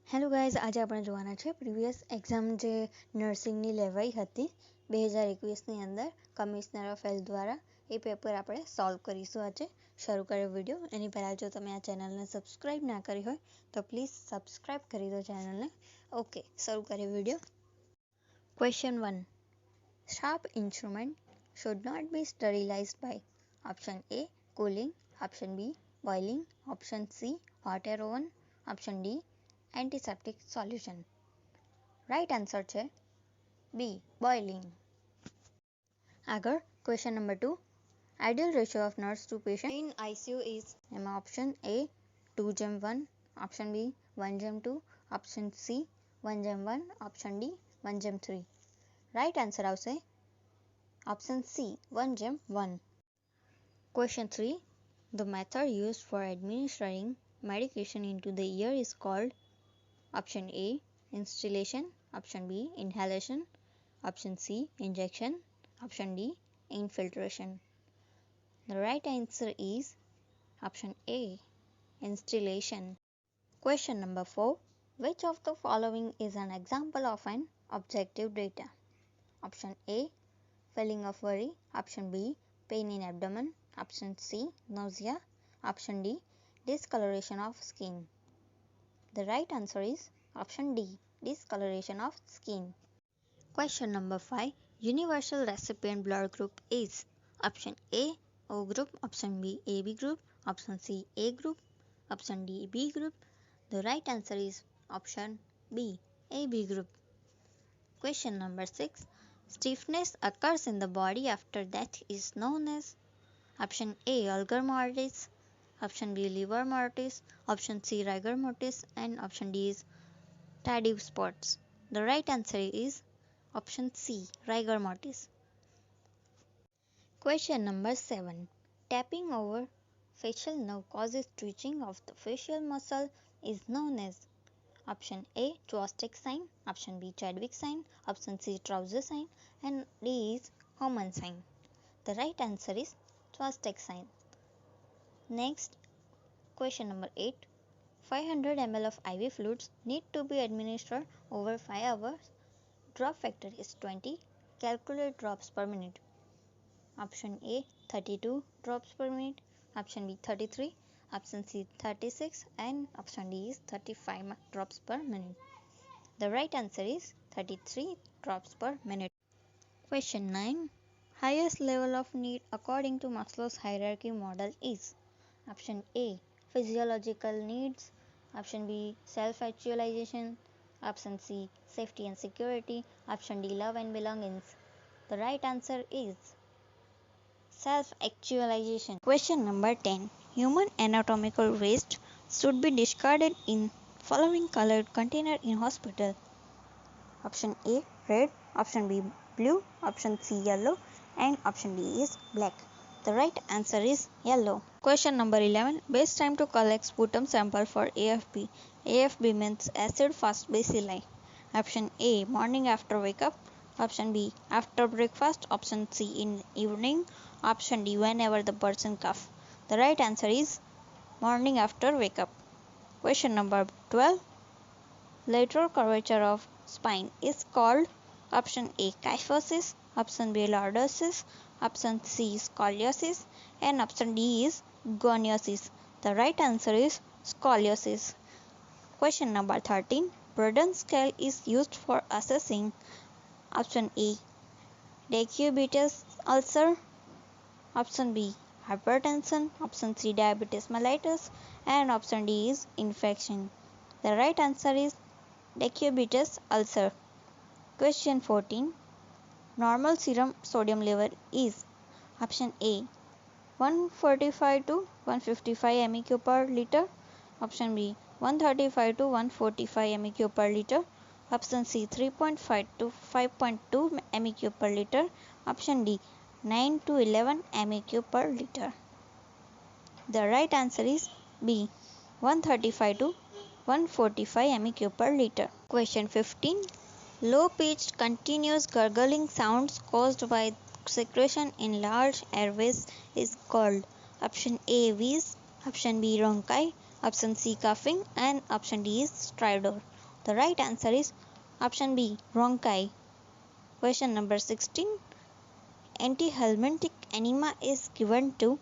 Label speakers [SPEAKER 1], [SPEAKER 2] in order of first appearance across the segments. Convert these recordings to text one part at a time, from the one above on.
[SPEAKER 1] Hello guys, આજે આપણે જોવાના છે પ્રીવિયસ એક્ઝામ જે નર્સિંગની લેવાઈ હતી 2021ની અંદર કમિશનર ઓફ હેલ્થ દ્વારા એ પેપર આપણે સોલ્વ કરીશું. આજે શરૂ કર્યો વિડીયો. એની પહેલાં જો તમે આ ચેનલને સબસ્ક્રાઈબ ના કરી હોય તો પ્લીઝ સબસ્ક્રાઈબ કરી દો ચેનલને. ઓકે, શરૂ કર્યો video. Question 1. Sharp instrument should not be sterilized by option A. cooling, option B. boiling, option C. hot air oven, option D. antiseptic solution. Right answer છે બી, બોઇલિંગ. આગળ question number 2. Ideal ratio of nurse to patient in ICU is. એમાં option A 2:1, option B 1:2, option C 1:1, option D 1:3. Right answer આવશે option C 1:1. Question 3. The method used for administering medication into the ear is called. Option A. instillation, option B. inhalation, option C. injection, option D. infiltration. The right answer is option A. instillation. Question number 4. Which of the following is an example of an objective data? Option A. feeling of worry, option B. pain in abdomen, option C. nausea, option D. discoloration of skin. The right answer is option D. discoloration of skin. Question number 5. Universal recipient blood group is. Option A. O group, option B. AB group, option C. A group, option D. B group. The right answer is option B. AB group. Question number 6. Stiffness occurs in the body after death is known as. Option A. rigor mortis, option B. livor mortis, option C. rigor mortis, and option D is tardive spots. The right answer is option C. rigor mortis. Question number 7. Tapping over facial nerve causes twitching of the facial muscle is known as. Option A. Chvostek sign, option B. Chadwick sign, option C. Trouser sign, and D is Homan sign. The right answer is Chvostek sign. Next, question number 8. 500 ml of IV fluids need to be administered over 5 hours. Drop factor is 20. Calculate drops per minute. Option A 32 drops per minute, option B 33, option C 36, and option D is 35 drops per minute. The right answer is 33 drops per minute. Question 9. Highest level of need according to Maslow's hierarchy model is. Option A. physiological needs, option B. self-actualization, option C. safety and security, option D. love and belongings. The right answer is self-actualization. Question number 10. Human anatomical waste should be discarded in following colored container in hospital. Option A. red, option B. blue, option C. yellow, and option D is black. The right answer is yellow. Question number 11. Best time to collect sputum sample for AFB. AFB means acid fast bacilli. Option A. morning after wake up, option B. after breakfast, option C. in evening, option D. whenever the person cough. The right answer is morning after wake up. Question number 12. Lateral curvature of spine is called. Option A. kyphosis, option B. lordosis, option C. scoliosis, and option D is goniosis. The right answer is scoliosis. Question number 13. Braden scale is used for assessing. Option A. decubitus ulcer, option B. hypertension, option C. diabetes mellitus, and option D is infection. The right answer is decubitus ulcer. Question 14. Normal serum sodium level is. Option A 145 to 155 MEq per liter, option B 135 to 145 MEq per liter, option C 3.5 to 5.2 MEq per liter, option D 9 to 11 MEq per liter. The right answer is B 135 to 145 MEq per liter. Question 15. Low pitched continuous gurgling sounds caused by secretion in large airways is called. Option A wheeze, option B rhonchi, option C coughing, and option D is stridor. The right answer is option B, bronchi. Question number 16. Antihelmintic enema is given to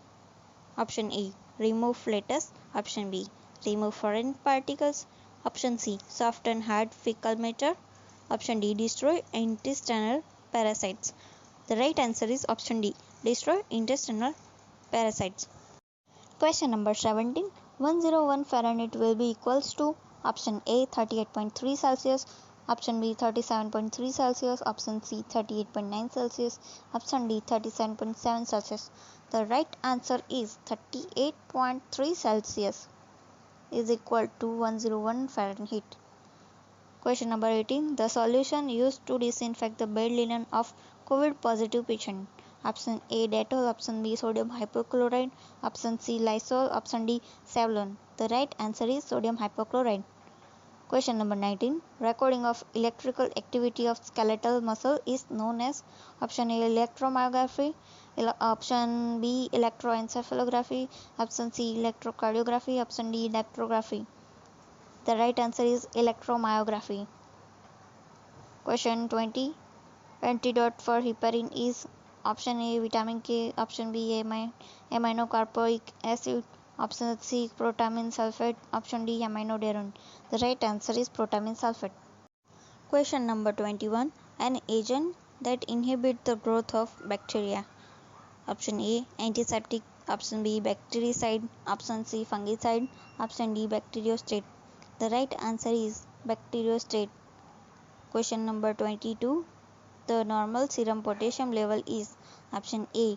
[SPEAKER 1] option A, remove flatus, option B, remove foreign particles, option C, soften hard fecal matter, option D, destroy intestinal parasites. The right answer is option D, destroy intestinal parasites. Question number 17. 101 Fahrenheit will be equals to option A 38.3 Celsius, option B 37.3 Celsius, option C 38.9 Celsius, option D 37.7 Celsius. The right answer is 38.3 Celsius is equal to 101 Fahrenheit. Question number 18. The solution used to disinfect the bed linen of COVID positive patient. Option A, Dettol, option B, sodium hypochlorite, option C, Lysol, option D, Savlon. The right answer is sodium hypochlorite. Question number 19. Recording of electrical activity of skeletal muscle is known as option A, electromyography, option B, electroencephalography, option C, electrocardiography, option D, diptrography. The right answer is electromyography. Question 20. Antidote for heparin is option A, vitamin K, option B, aminocarboic acid, option C, protamine sulfate, option D, aminodarone. The right answer is protamine sulfate. Question number 21. An agent that inhibits the growth of bacteria. Option A, antiseptic, option B, bactericide, option C, fungicide, option D, bacteriostate. The right answer is bacteriostate. Question number 22. The normal serum potassium level is option A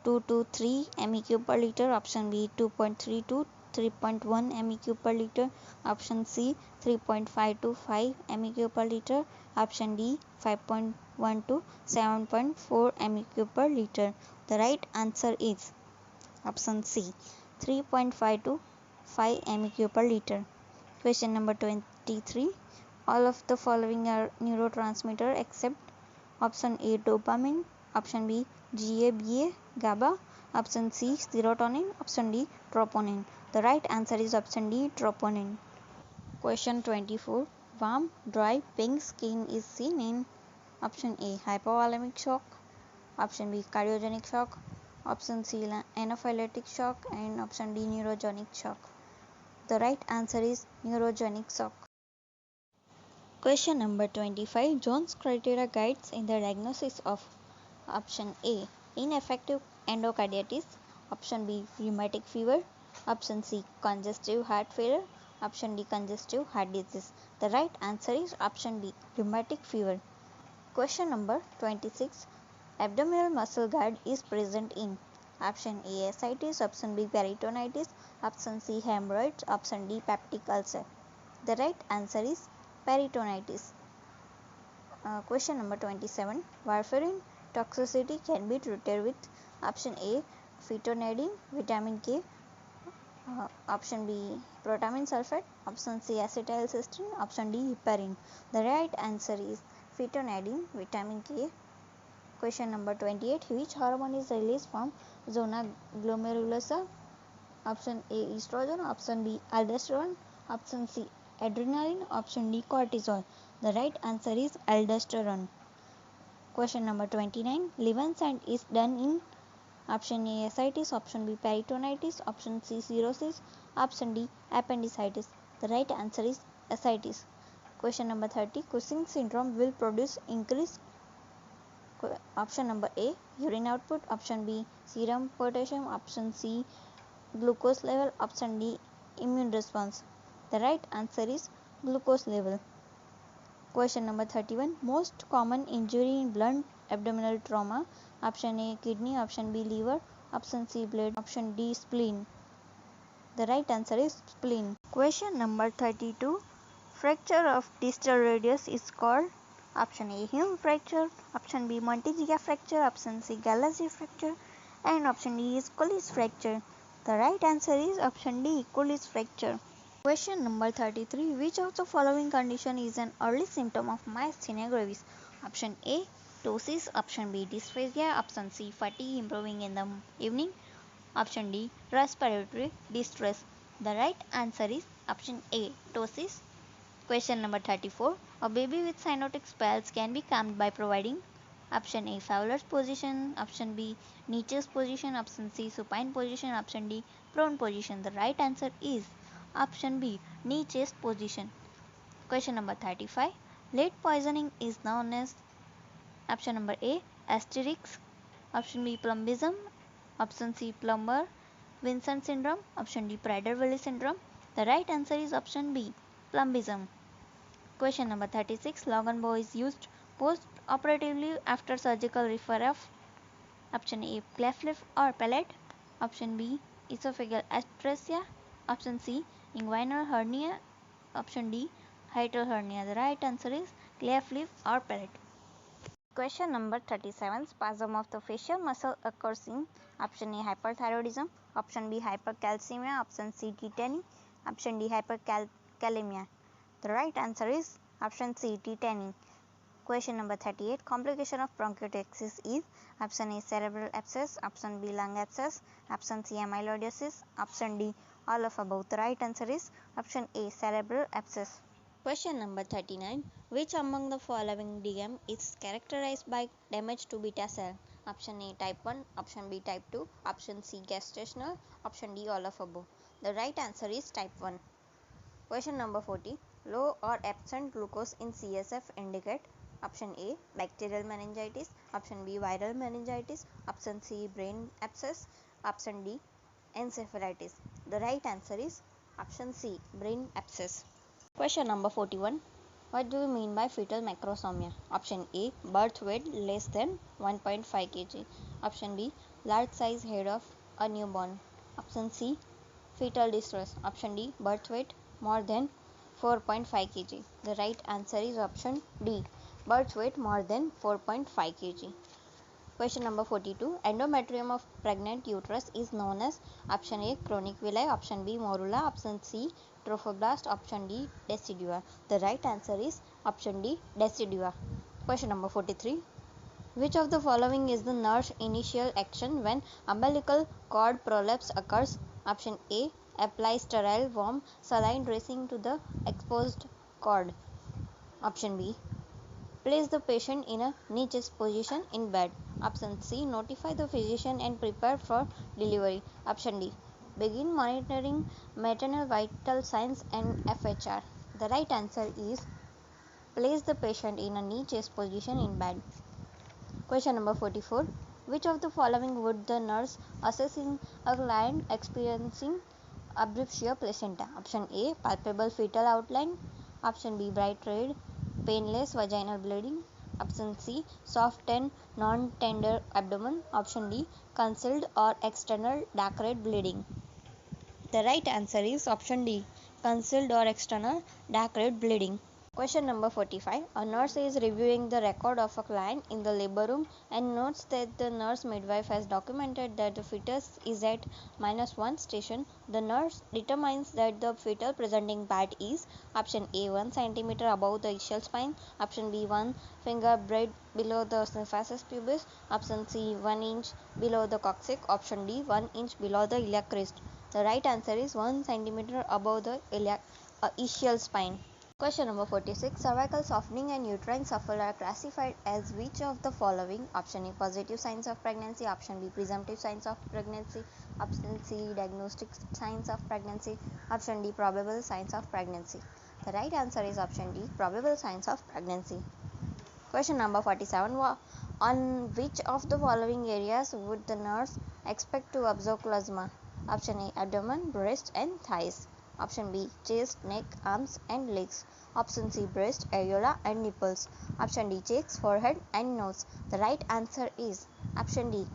[SPEAKER 1] 2 to 3 MEq per liter, option B 2.3 to 3.1 MEq per liter, option C 3.5 to 5 MEq per liter, option D 5.1 to 7.4 MEq per liter. The right answer is option C 3.5 to 5 MEq per liter. Question number 23. All of the following are neurotransmitter except option A, dopamine, option B, GABA, GABA, option C, serotonin, option D, troponin. The right answer is option D, troponin. Question 24. Warm, dry, pink skin is seen in option A, hypovolemic shock, option B, cardiogenic shock, option C, anaphylactic shock, and option D, neurogenic shock. The right answer is neurogenic shock. Question number 25. Jones criteria guides in the diagnosis of option A, ineffective endocarditis, option B, rheumatic fever, option C, congestive heart failure, option D, congestive heart disease. The right answer is option B, rheumatic fever. Question number 26. Abdominal muscle guard is present in option A, ascites, option B, peritonitis, option C, hemorrhoids, option D, peptic ulcer. The right answer is peritonitis. Question number 27. Warfarin toxicity can be treated with option A, phytonadione, vitamin K, option B, protamine sulfate, option C, acetylcysteine, option D, heparin. The right answer is phytonadione, vitamin K. Question number 28. Which hormone is released from zona glomerulosa? Option A, estrogen, option B, aldosterone, option C, adrenaline, option D, cortisol. The right answer is aldosterone. Question number 29. Levensand is done in option A, ascites, option B, peritonitis, option C, cirrhosis, option D, appendicitis. The right answer is ascites. Question number 30. Cushing syndrome will produce increased option number A, urine output, option B, serum potassium, option C, glucose level, option D, immune response. The right answer is glucose level. Question number 31. Most common injury in blunt abdominal trauma. Option A, kidney, option B, liver, option C, blood, option D, spleen. The right answer is spleen. Question number 32. Fracture of distal radius is called option A, Hume fracture, option B, Monteggia fracture, option C, Gallagher fracture, and option D is Colles fracture. The right answer is option D, Colles fracture. Question number 33. Which of the following condition is an early symptom of myasthenia gravis? Option A, ptosis, option B, dysphagia, option C, fatigue improving in the evening, option D, respiratory distress. The right answer is option A, ptosis.
[SPEAKER 2] Question number 34. A baby with cyanotic spells can be calmed by providing option A. Fowler's position, option B. Nietzsche's position, option C. Supine position, option D. Prone position. The right answer is option B. Nietzsche's position. Question number 35. Lead poisoning is known as option number A. Asterix, option B. Plumbism, option C. Plummer-Vinson syndrome, option D. Prader-Willi syndrome. The right answer is option B. Plumbism. Question number 36. Logan-Bo is used post-operatively after surgical repair of option A. Cleft lip or palate, option B. Esophageal atresia, option C. Inguinal hernia, option D. Hiatal hernia. The right answer is cleft lip or palate. Question number 37. Spasm of the facial muscle occurs in option A. Hyperthyroidism, option B. Hypercalcemia, option C. Tetany, option D. Hyperkalemia. The right answer is option C. Tetany. Question number 38. Complication of bronchiectasis is option A. Cerebral abscess, option B. Lung abscess, option C. Amyloidosis, option D. All of above. The right answer is option A. Cerebral abscess. Question number 39. Which among the following DM is characterized by damage to beta cell? Option A. Type 1, option B. Type 2, option C. Gestational, option D. All of above. The right answer is type 1. Question number 40. Low or absent glucose in CSF indicate option A. Bacterial meningitis, option B. Viral meningitis, option C. Brain abscess, option D. Encephalitis. The right answer is option C. Brain abscess. Question number 41. What do you mean by fetal macrosomia? Option A. Birth weight less than 1.5 kg. Option B. Large size head of a newborn. Option C. Fetal distress. Option D. Birth weight more than 4.5 kg. The right answer is option D. Birth weight more than 4.5 kg. Question number 42. Endometrium of pregnant uterus is known as option A. Chronic villi, option B. Morula, option C. Trophoblast, option D. Decidua. The right answer is option D. Decidua. Question number 43. Which of the following is the nurse initial action when umbilical cord prolapse occurs? Option A. Apply sterile warm saline dressing to the exposed cord. Option B. Place the patient in a niche position in bed. Option C. Notify the physician and prepare for delivery. Option D. Begin monitoring maternal vital signs and FHR. The right answer is place the patient in a niche position in bed. Question number 44. Which of the following would the nurse assess in a client experiencing abruptio placenta? Option A. Palpable fetal outline. Option B. Bright red, painless vaginal bleeding. Option C. Soft and non-tender abdomen. Option D. Concealed or external dark red bleeding. The right answer is option D. Concealed or external dark red bleeding. Question number 45. A nurse is reviewing the record of a client in the labor room and notes that the nurse midwife has documented that the fetus is at -1 station. The nurse determines that the fetal presenting part is option A 1 cm above the ischial spine, option B 1 finger breadth below the symphysis pubis, option C 1 inch below the coccyx, option D 1 inch below the iliac crest. The right answer is 1 cm above the ischial spine. Question number 46. Cervical softening and uterine shuffle are classified as which of the following? Option A. Positive signs of pregnancy. Option B. Presumptive signs of pregnancy. Option C. Diagnostic signs of pregnancy. Option D. Probable signs of pregnancy. The right answer is option D. Probable signs of pregnancy. Question number 47. On which of the following areas would the nurse expect to observe plasma? Option A. Abdomen, breast and thighs. Option B. Chest, neck, arms and legs. Option C. Breast, areola and nipples. Option D. Cheeks, forehead and nose. The right answer is option D.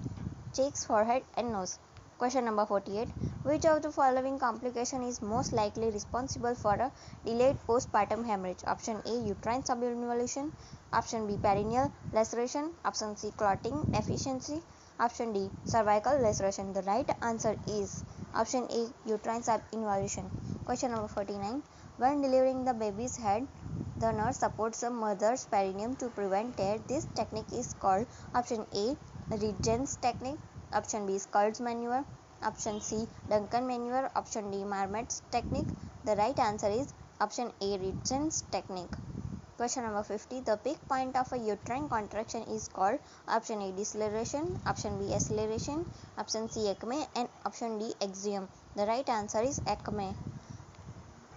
[SPEAKER 2] Cheeks, forehead and nose. Question number 48. Which of the following complication is most likely responsible for a delayed postpartum hemorrhage? Option A. Uterine subinvolution. Option B. Perineal laceration. Option C. Clotting deficiency. Option D. Cervical laceration. The right answer is option A. Uterine subinvolution. Question number 49. When delivering the baby's head, the nurse supports the mother's perineum to prevent tear. This technique is called option A. Regent's technique. Option B. Scull's maneuver. Option C. Duncan maneuver. Option D. Marmot's technique. The right answer is
[SPEAKER 1] Option A, Ritzen's technique. Question number 50. The peak point of a uterine contraction is called option A, deceleration, option B, acceleration, option C, acme, and option D, axiom. The right answer is acme.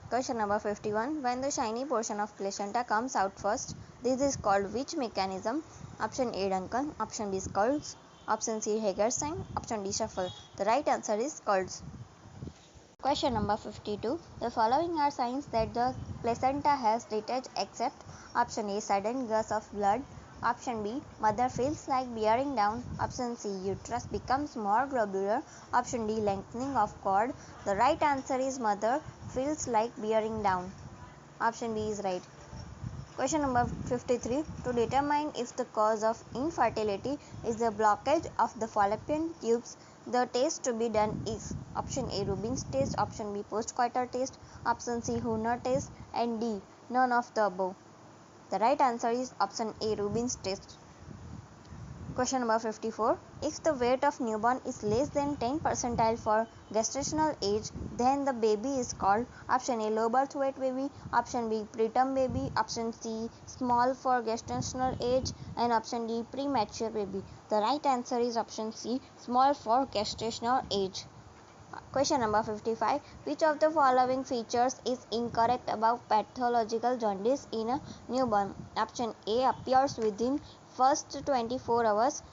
[SPEAKER 1] Question number 51. When the shiny portion of placenta comes out first, this is called which mechanism? Option A, Duncan, option B, Scalds, option C, Hagerstein, option D, shuffle. The right answer is Scalds. Question number 52. The following are signs that the placenta has detached except option A, sudden gush of blood, option B, mother feels like bearing down, option C, uterus becomes more globular, option D, lengthening of cord. The right answer is mother feels like bearing down. Option B is right. Question number 53. To determine if the cause of infertility is the blockage of the fallopian tubes, the test to be done is option A, Rubin's test, option B, postcoital test, option C, Horner test, and D, none of the above. The right answer is option A, Rubin's test. Question number 54. If the weight of newborn is less than 10 percentile for gestational age, then the baby is called option A, low birth weight baby, option B, preterm baby, option C, small for gestational age, and option D, premature baby. The right answer is option C, small for gestational age. Question number 55. Which of the following features is incorrect about pathological jaundice in a newborn? Option A, appears within first 24 hours.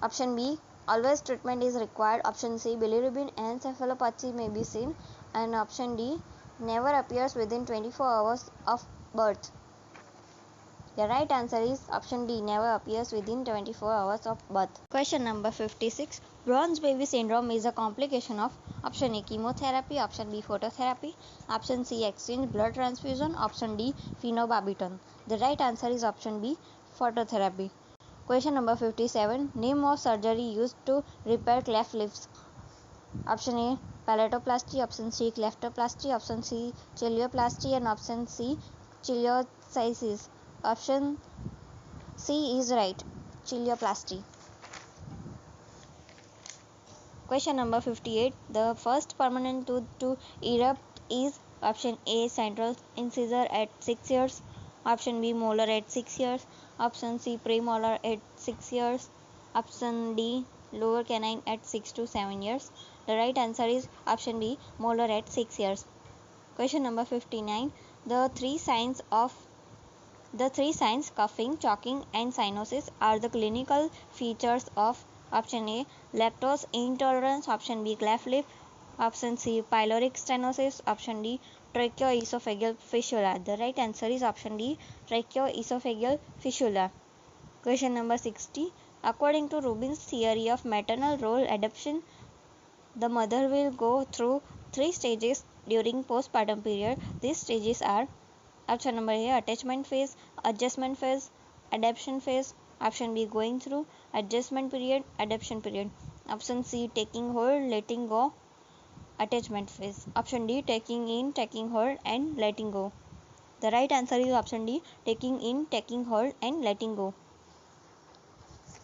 [SPEAKER 1] Option B, always treatment is required. Option C, bilirubin encephalopathy may be seen. And option D, never appears within 24 hours of birth. The right answer is option D, never appears within 24 hours of birth. Question number 56. Bronze baby syndrome is a complication of option A, chemotherapy, option B, phototherapy, option C, exchange blood transfusion, option D, phenobarbital. The right answer is option B, phototherapy. Question number 57. Name of surgery used to repair cleft lips. Option A, palatoplasty, option C, cleftoplasty, option C, chilioplasty, and option C, chiliocystis. Option C is right, chilioplasty. Question number 58. The first permanent tooth to erupt is option A, central incisor at 6 years, option B, molar at 6 years, option C, premolar at 6 years, option D, lower canine at 6 to 7 years. The right answer is option B, molar at 6 years. Question number 59. The three signs coughing, choking, and cyanosis are the clinical features of option A, lactose intolerance, option B, cleft lip, option C, pyloric stenosis, option D, tracheoesophageal fistula. The right answer is option D, tracheoesophageal fistula. Question number 60. According to Rubin's theory of maternal role adoption, the mother will go through 3 stages during postpartum period. These stages are option number A, attachment phase, adjustment phase, adaptation phase, option B, going through, adjustment period, adaptation period, option C, taking hold, letting go, attachment phase, option D, taking in, taking hold, and letting go. The right answer is option D, taking in, taking hold, and letting go.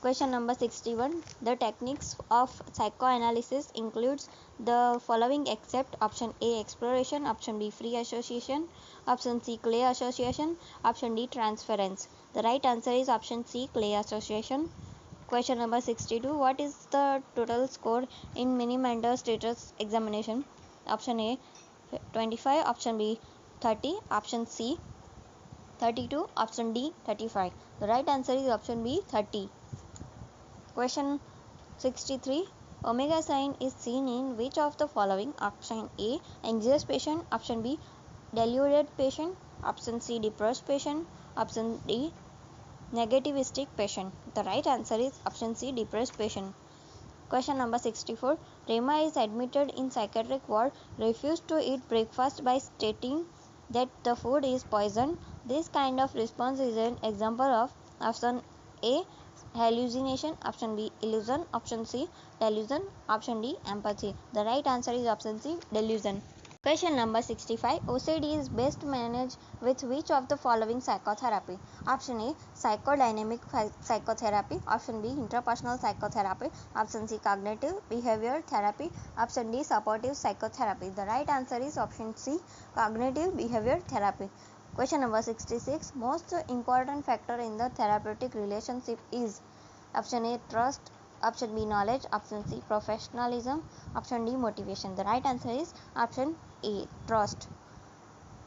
[SPEAKER 1] Question number 61. The techniques of psychoanalysis includes the following except option A, exploration, option B, free association, option C, clay association, option D, transference. The right answer is option C, clay association. Question number 62. What is the total score in Mini-Mentor status examination? Option A, 25, option B, 30, option C, 32, option D, 35. The right answer is option B, 30. Question 63. Omega sign is seen in which of the following? Option A, anxious patient, option B, deluded patient, option C, depressed patient, option D, negativistic patient. The right answer is option C, depressed patient. Question number 64. Rema is admitted in psychiatric ward, refused to eat breakfast by stating that the food is poison. This kind of response is an example of option A, hallucination, option B, illusion, option C, delusion, option D, empathy. The right answer is option C, delusion. Question number 65. OCD is best managed with which of the following psychotherapy? Option A. Psychodynamic psychotherapy. Option B. Interpersonal psychotherapy. Option C. Cognitive behavior therapy. Option D. Supportive psychotherapy. The right answer is option C. Cognitive behavior therapy. Question number 66. Most important factor in the therapeutic relationship is option A. Trust. Option B. Knowledge. Option C. Professionalism. Option D. Motivation. The right answer is option A. Trust.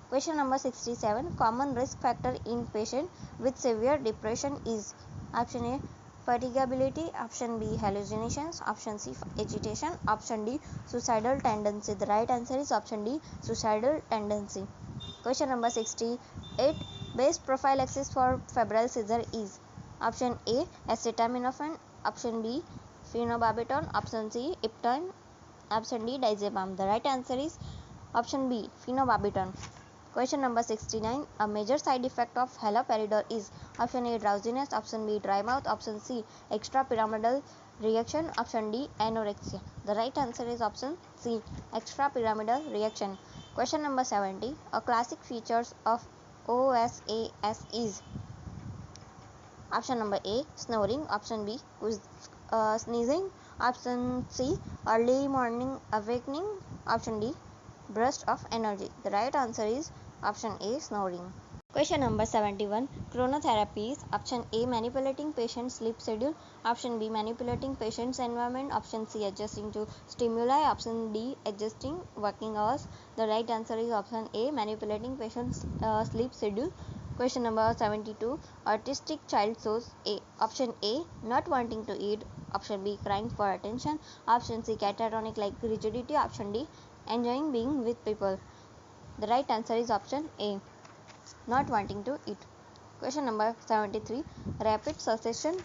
[SPEAKER 1] Question number 67. Common risk factor in patient with severe depression is option A. Fatigability. Option B. Hallucinations. Option C. Agitation. Option D. Suicidal tendency. The right answer is option D. Suicidal tendency. Question number 68. Best prophylaxis for febrile seizure is option A. Acetaminophen. Option B. Phenobarbital. Option C. Ipton. Option D. Diazepam. The right answer is option B. Phenobarbital. Question number 69. A major side effect of haloperidol is option A. Drowsiness. Option B. Dry mouth. Option C. Extrapyramidal reaction. Option D. Anorexia. The right answer is option C. Extrapyramidal reaction. Question number 70. A classic features of OSAS is option number A. Snoring. Option B. Sneezing. Option C. Early morning awakening. Option D. Burst of energy. The right answer is option A. Snoring. Question number 71. Chronotherapy is option A. Manipulating patient's sleep schedule. Option B. Manipulating patient's environment. Option C. Adjusting to stimuli. Option D. Adjusting working hours. The right answer is option A. Manipulating patient's sleep schedule. Question number 72. Autistic child shows option A. Not wanting to eat. Option B. Crying for attention. Option C. Catatonic like rigidity. Option D. Enjoying being with people. The right answer is option A. Not wanting to eat. Question number 73. Rapid succession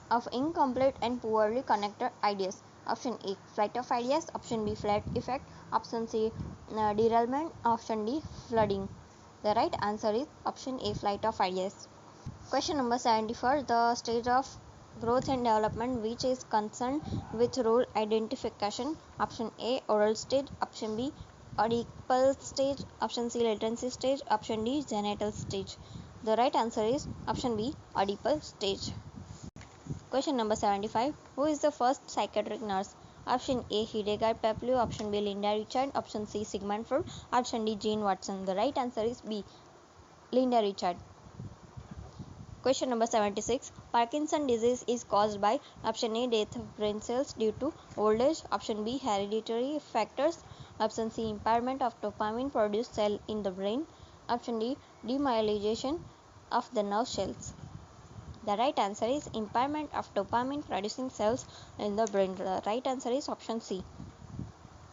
[SPEAKER 1] of incomplete and poorly connected ideas. Option A. Flight of ideas. Option B. Flat effect. Option C. Derailment. Option D. Flooding. The right answer is option A. Flight of ideas. Question number 74. The stage of growth and development which is concerned with role identification. Option A. Oral stage. Option B. Oedipal stage. Option C. Latency stage. Option D. Genital stage. The right answer is option B. Oedipal stage. Question number 75. Who is the first psychiatric nurse? Option A. Hildegard Peplau. Option B. Linda Richard. Option C. Sigmund Freud. Option D. Jane Watson. The right answer is B. Linda Richard. Question number 76. Parkinson disease is caused by option A. Death of brain cells due to old age. Option B. Hereditary factors. Option C. Impairment of dopamine produced cell in the brain. Option D. Demyelination of the nerve cells. The right answer is impairment of dopamine producing cells in the brain. The right answer is option C.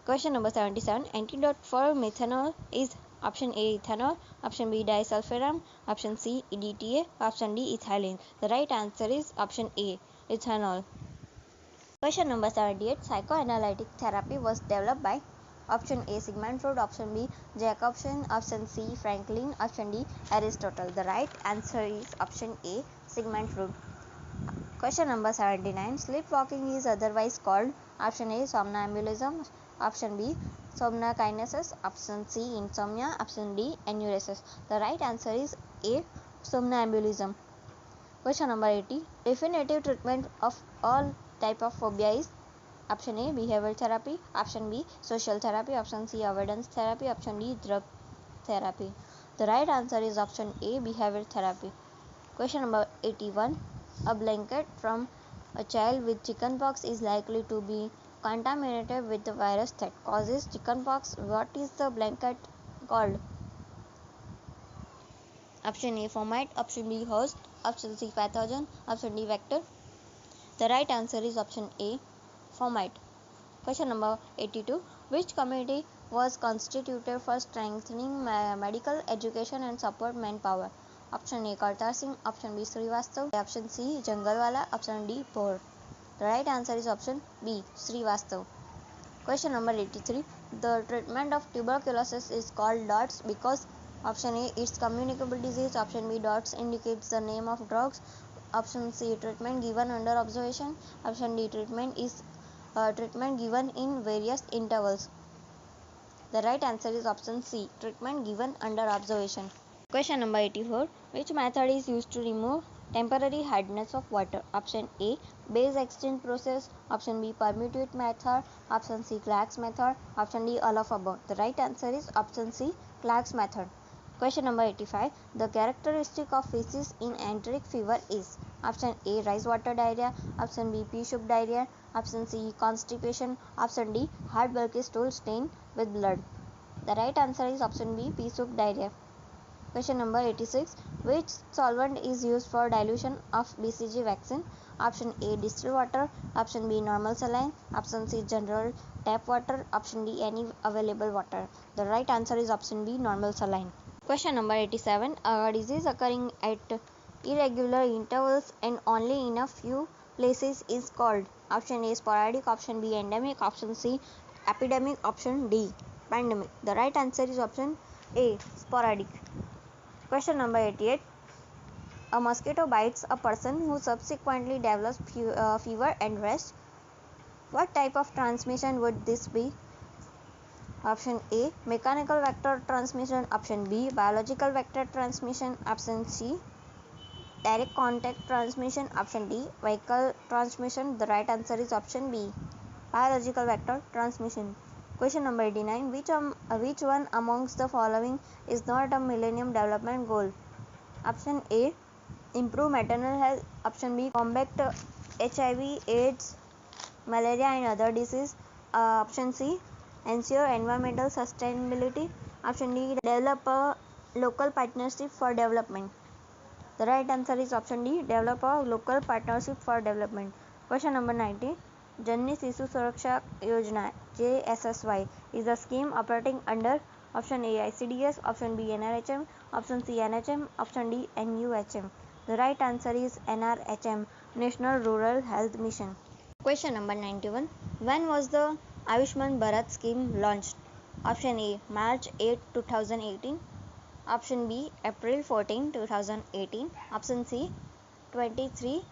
[SPEAKER 1] Question number 77. Antidote for methanol is option A. Ethanol. Option B. Disulfiram. Option C. EDTA. Option D. Ethylene. The right answer is option A. Ethanol. Question number 78. Psychoanalytic therapy was developed by option A. Sigmund Freud. Option B. Jacobson. Option C. Franklin. Option D. Aristotle. The right answer is option A. Sigmund Freud. Question number 79. Sleepwalking is otherwise called option A. Somnambulism. Option B. Somnokinesis. Option C. Insomnia. Option D. Enuresis. The right answer is A. Somnambulism. Question number 80. Definitive treatment of all type of phobia is option A. Behavioral therapy. Option B. Social therapy. Option C. Avoidance therapy. Option D. Drug therapy. The right answer is option A. Behavioral therapy. Question number 81. A blanket from a child with chickenpox is likely to be contaminated with the virus that causes chickenpox. What is the blanket called? Option A. Fomite. Option B. Host. Option C. Pathogen. Option D. Vector. The right answer is option A. Fomite. Question number 82. Which committee was constituted for strengthening medical education and support manpower? Option A. Kartar Singh. Option B. Srivastav. Option C. Jangalwala. Option D. Bohr. The right answer is option B. Srivastav. Question number 83. The treatment of tuberculosis is called DOTS because option A. It's communicable disease. Option B. DOTS indicates the name of drugs. Option C. Treatment given under observation. Option D. Treatment given in various intervals. The right answer is option C, treatment given under observation. Question number 84. Which method is used to remove temporary hardness of water? Option A, base exchange process. Option B, permutate method. Option C, Clark's method. Option D, all of above. The right answer is option C, Clark's method. Question number 85. The characteristic of feces in enteric fever is? Option A, rice water diarrhea. Option B, pea soup diarrhea. Option C, constipation. Option D, hard bulky stool stained with blood. The right answer is option B, pea soup diarrhea. Question number 86. Which solvent is used for dilution of BCG vaccine? Option A, distilled water. Option B, normal saline. Option C, general tap water. Option D, any available water. The right answer is option B, normal saline. Question number 87. A disease occurring at irregular intervals and only in a few places is called? Option A, sporadic. Option B, endemic. Option C, epidemic. Option D, pandemic. The right answer is option A, sporadic. Question number 88. A mosquito bites a person who subsequently develops fever and rest. What type of transmission would this be? Option A, mechanical vector transmission. Option B, biological vector transmission. Option C, direct contact transmission. Option D, vehicle transmission. The right answer is option B, biological vector transmission. Question number 89. Which one amongst the following is not a Millennium Development Goal? Option A, improve maternal health. Option B, combat HIV, AIDS, malaria and other disease. Option C, ensure environmental sustainability. Option D, develop a local partnership for development. The right answer is option D, develop a local partnership for development. Question number 90. Janni Sishu Suraksha Yojana JSSY is a scheme operating under? Option A, ICDS. Option B, NRHM. Option C, NHM. Option D, NUHM. The right answer is NRHM, National Rural Health Mission. Question number 91. When was the Ayushman Bharat scheme launched? Option A, March 8, 2018. Option B, April 14, 2018. Option C, 23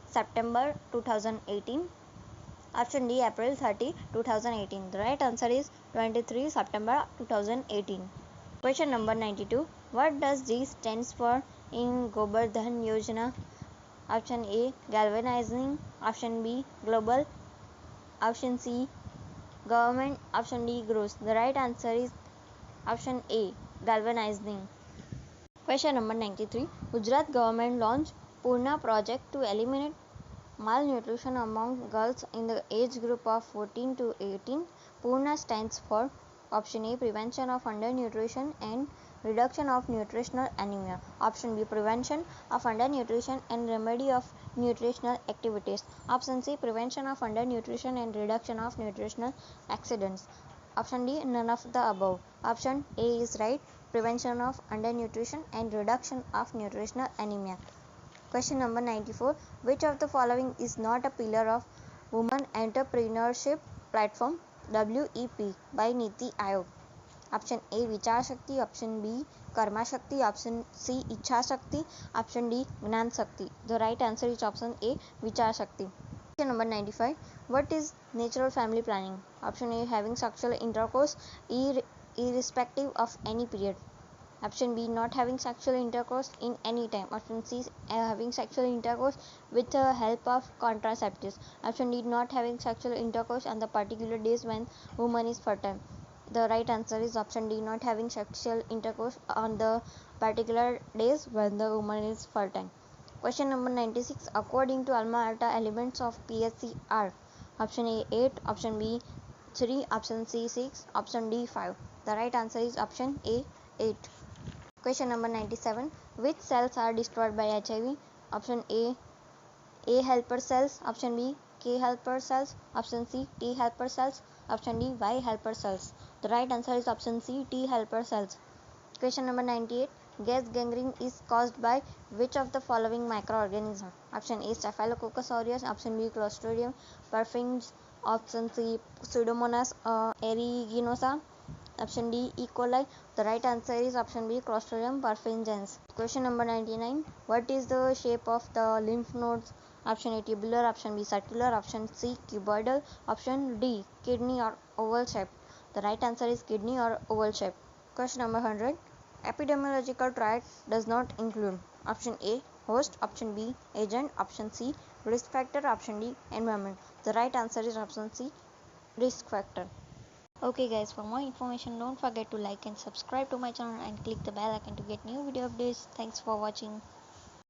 [SPEAKER 1] September 2018. Option D, April 30, 2018. The right answer is 23 September 2018. Question number 92. What does G stands for in Gobardhan Yojana? Option A, galvanizing. Option B, global. Option C, government. Option D, gross. The right answer is option A, galvanizing. Question number 93. Gujarat government launched Purna project to eliminate malnutrition among girls in the age group of 14 to 18. Purna stands for? Option A, prevention of undernutrition and reduction of nutritional anemia. Option B, prevention of undernutrition and remedy of nutritional activities. Option C, prevention of undernutrition and reduction of nutritional accidents. Option D, none of the above. Option A is right, prevention of undernutrition and reduction of nutritional anemia. Question number 94. Which of the following is not a pillar of Women Entrepreneurship Platform WEP by Niti Aayog? Option A, Vichar Shakti. Option B, Karma Shakti. Option C, Ichha Shakti. Option D, Gnan Shakti. The right answer is option A, Vichar Shakti. Question number 95. What is natural family planning? Option A, having sexual intercourse irrespective of any period. Option B, not having sexual intercourse in any time. Option C, having sexual intercourse with the help of contraceptives. Option D, not having sexual intercourse on the particular days when woman is fertile. The right answer is option D, not having sexual intercourse on the particular days when the woman is fertile. Question number 96. According to Alma Ata, elements of PSC are? Option A, 8. Option B, 3. Option C, 6. Option D, 5. The right answer is option A, 8. Question number 97. Which cells are destroyed by HIV? Option A helper cells. Option B, K helper cells. Option C, T helper cells. Option D, Y helper cells. The right answer is option C, T helper cells. Question number 98. Gas gangrene is caused by which of the following microorganism? Option A, Staphylococcus aureus. Option B, Clostridium perfringens. Option C, Pseudomonas aeruginosa. Option D, E. coli. The right answer is option B, Clostridium perfringens. Question number 99. What is the shape of the lymph nodes? Option A, tubular. Option B, circular. Option C, cuboidal. Option D, kidney or oval shape. The right answer is kidney or oval shape. Question number 100. Epidemiological triad does not include option A, host, option B, agent, option C, risk factor, option D, environment. The right answer is option C, risk factor.
[SPEAKER 2] Okay guys, for more information don't forget to like and subscribe to my channel and click the bell icon to get new video updates. Thanks for watching.